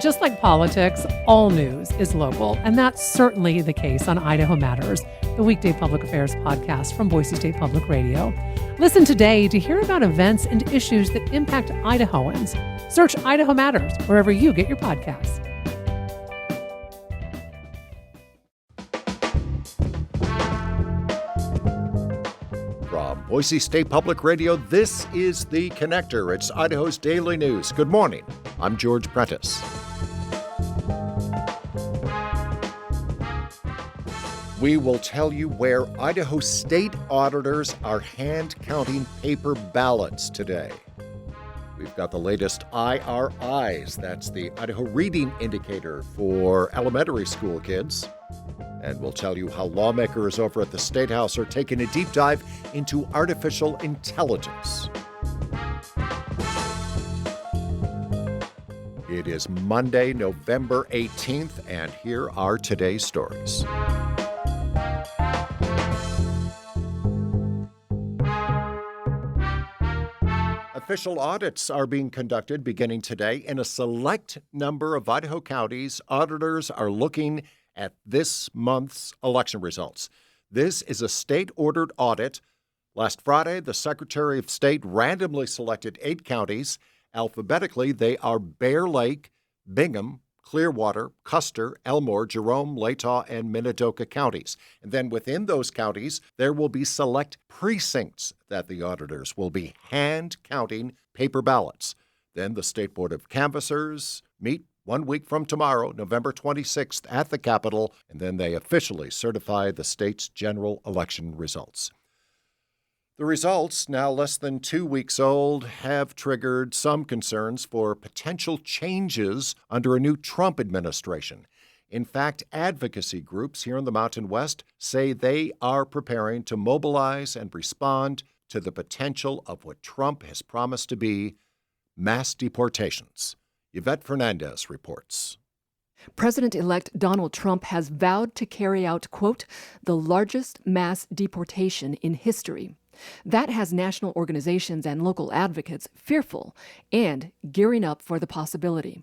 just like politics, all news is local, and that's certainly the case on Idaho Matters, the weekday public affairs podcast from Boise State Public Radio. Listen today to hear about events and issues that impact Idahoans. Search Idaho Matters wherever you get your podcasts. From Boise State Public Radio, this is The Connector. It's Idaho's daily news. Good morning. I'm George Prentice. We will tell you where Idaho state auditors are hand-counting paper ballots today. We've got the latest IRIs. That's the Idaho Reading Indicator for elementary school kids. And we'll tell you how lawmakers over at the State House are taking a deep dive into artificial intelligence. It is Monday, November 18th, and here are today's stories. Official audits are being conducted beginning today in a select number of Idaho counties. Auditors are looking at this month's election results. This is a state-ordered audit. Last Friday, the Secretary of State randomly selected 8 counties. Alphabetically, they are Bear Lake, Bingham, Clearwater, Custer, Elmore, Jerome, Latah, and Minidoka counties. And then within those counties, there will be select precincts that the auditors will be hand-counting paper ballots. Then the State Board of Canvassers meet 1 week from tomorrow, November 26th, at the Capitol, and then they officially certify the state's general election results. The results, now less than 2 weeks old, have triggered some concerns for potential changes under a new Trump administration. In fact, advocacy groups here in the Mountain West say they are preparing to mobilize and respond to the potential of what Trump has promised to be mass deportations. Yvette Fernandez reports. President-elect Donald Trump has vowed to carry out, quote, the largest mass deportation in history. That has national organizations and local advocates fearful and gearing up for the possibility.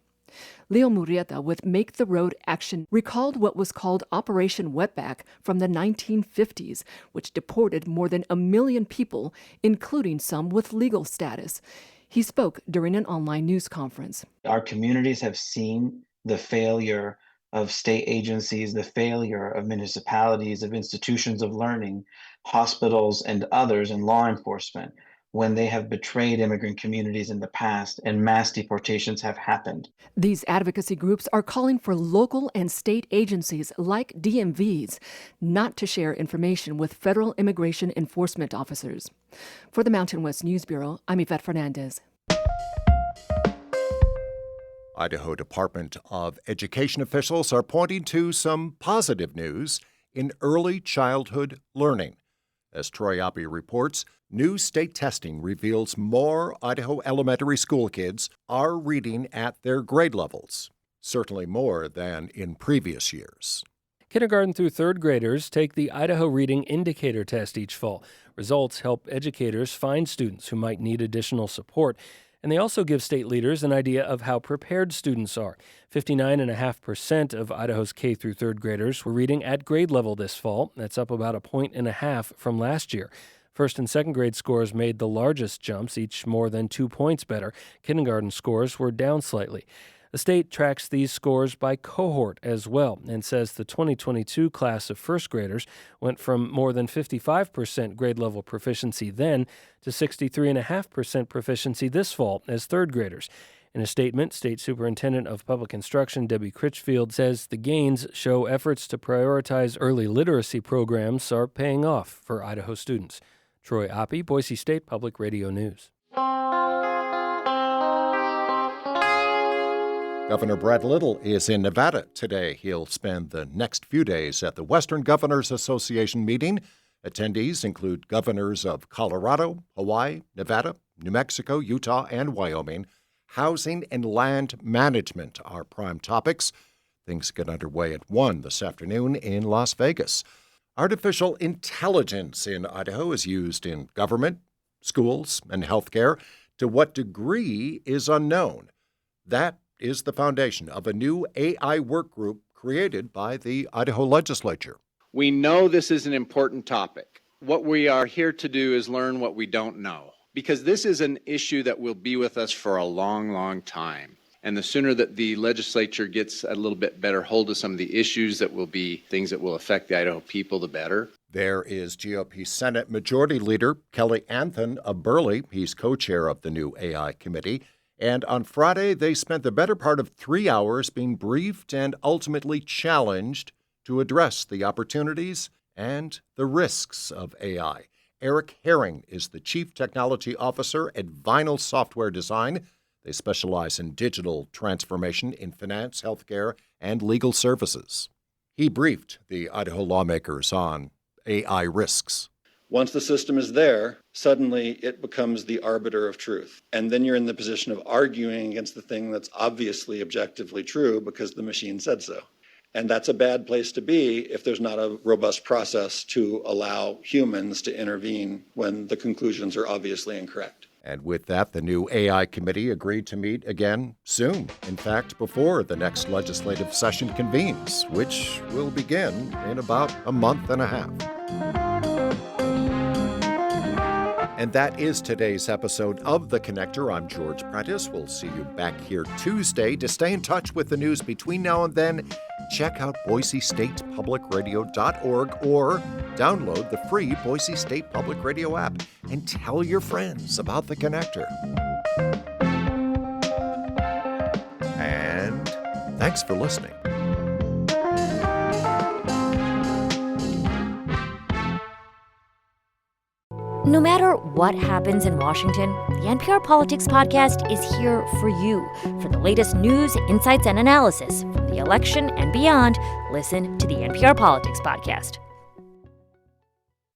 Leo Murrieta with Make the Road Action recalled what was called Operation Wetback from the 1950s, which deported more than 1 million people, including some with legal status. He spoke during an online news conference. Our communities have seen the failure of state agencies, the failure of municipalities, of institutions of learning, hospitals, and others in law enforcement when they have betrayed immigrant communities in the past and mass deportations have happened. These advocacy groups are calling for local and state agencies like DMVs not to share information with federal immigration enforcement officers. For the Mountain West News Bureau, I'm Yvette Fernandez. Idaho Department of Education officials are pointing to some positive news in early childhood learning. As Troy Oppie reports, new state testing reveals more Idaho elementary school kids are reading at their grade levels, certainly more than in previous years. Kindergarten through third graders take the Idaho Reading Indicator test each fall. Results help educators find students who might need additional support. And they also give state leaders an idea of how prepared students are. 59.5% of Idaho's K through third graders were reading at grade level this fall. That's up about 1.5 points from last year. First and second grade scores made the largest jumps, each more than 2 points better. Kindergarten scores were down slightly. The state tracks these scores by cohort as well and says the 2022 class of first graders went from more than 55% grade level proficiency then to 63.5% proficiency this fall as third graders. In a statement, State Superintendent of Public Instruction Debbie Critchfield says the gains show efforts to prioritize early literacy programs are paying off for Idaho students. Troy Oppie, Boise State Public Radio News. Governor Brad Little is in Nevada today. He'll spend the next few days at the Western Governors Association meeting. Attendees include governors of Colorado, Hawaii, Nevada, New Mexico, Utah, and Wyoming. Housing and land management are prime topics. Things get underway at 1 this afternoon in Las Vegas. Artificial intelligence in Idaho is used in government, schools, and healthcare. To what degree is unknown. That is the foundation of a new AI work group created by the Idaho legislature. We know this is an important topic. What we are here to do is learn what we don't know, because this is an issue that will be with us for a long, long time. And the sooner that the legislature gets a little bit better hold of some of the issues that will be things that will affect the Idaho people, the better. There is GOP Senate Majority Leader Kelly Anthon of Burley. He's co-chair of the new AI committee. And on Friday, they spent the better part of 3 hours being briefed and ultimately challenged to address the opportunities and the risks of AI. Eric Herring is the Chief Technology Officer at Vinyl Software Design. They specialize in digital transformation in finance, healthcare, and legal services. He briefed the Idaho lawmakers on AI risks. Once the system is there, suddenly it becomes the arbiter of truth. And then you're in the position of arguing against the thing that's obviously objectively true because the machine said so. And that's a bad place to be if there's not a robust process to allow humans to intervene when the conclusions are obviously incorrect. And with that, the new AI committee agreed to meet again soon. In fact, before the next legislative session convenes, which will begin in about a month and a half. And that is today's episode of The Connector. I'm George Prentice. We'll see you back here Tuesday. To stay in touch with the news between now and then, check out BoiseStatePublicRadio.org or download the free Boise State Public Radio app and tell your friends about The Connector. And thanks for listening. No matter what happens in Washington, the NPR Politics Podcast is here for you. For the latest news, insights, and analysis from the election and beyond, listen to the NPR Politics Podcast.